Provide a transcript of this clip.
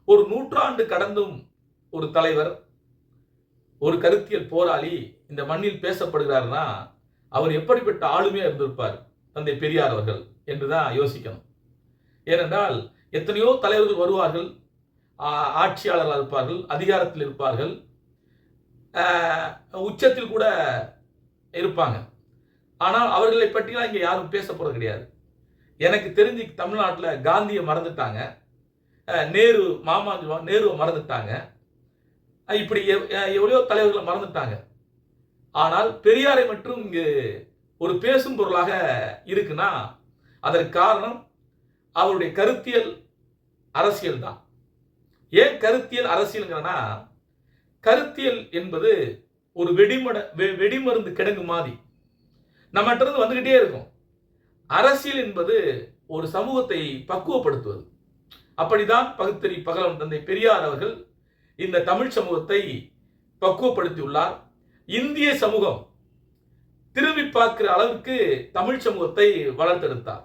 ஒரு நூற்றாண்டு கடந்தும் ஒரு தலைவர், ஒரு கருத்தியல் போராளி இந்த மண்ணில் பேசப்படுகிறார்னா அவர் எப்படிப்பட்ட ஆளுமையா இருந்திருப்பார் தந்தை பெரியார் அவர்கள் என்றுதான் யோசிக்கணும். ஏனென்றால் எத்தனையோ தலைவர்கள் வருவார்கள், ஆட்சியாளர்கள் இருப்பார்கள், அதிகாரத்தில் இருப்பார்கள், உச்சத்தில் கூட இருப்பாங்க. ஆனால் அவர்களை பற்றிலாம் இங்க யாரும் பேச போறது கிடையாது. எனக்கு தெரிஞ்சு தமிழ்நாட்டில் காந்தியை மறந்துட்டாங்க, நேரு நேருவை மறந்துட்டாங்க, இப்படி எவ்வளோ தலைவர்களை மறந்துட்டாங்க. ஆனால் பெரியாரை மட்டும் இங்கு ஒரு பேசும் பொருளாக இருக்குன்னா அதற்கு காரணம் அவருடைய கருத்தியல் அரசியல் தான். ஏன் கருத்தியல் அரசியல்ங்கிறனா, கருத்தியல் என்பது ஒரு வெடிமருந்து கிடங்கு மாதிரி நம்மகிட்ட இருந்து வந்துகிட்டே இருக்கும். அரசியல் என்பது ஒரு சமூகத்தை பக்குவப்படுத்துவது. அப்படிதான் பகுத்தறி பகலவன் தந்தை பெரியார் அவர்கள் இந்த தமிழ் சமூகத்தை பக்குவப்படுத்தியுள்ளார். இந்திய சமூகம் திரும்பி பார்க்கிற அளவுக்கு தமிழ் சமூகத்தை வளர்த்தெடுத்தார்.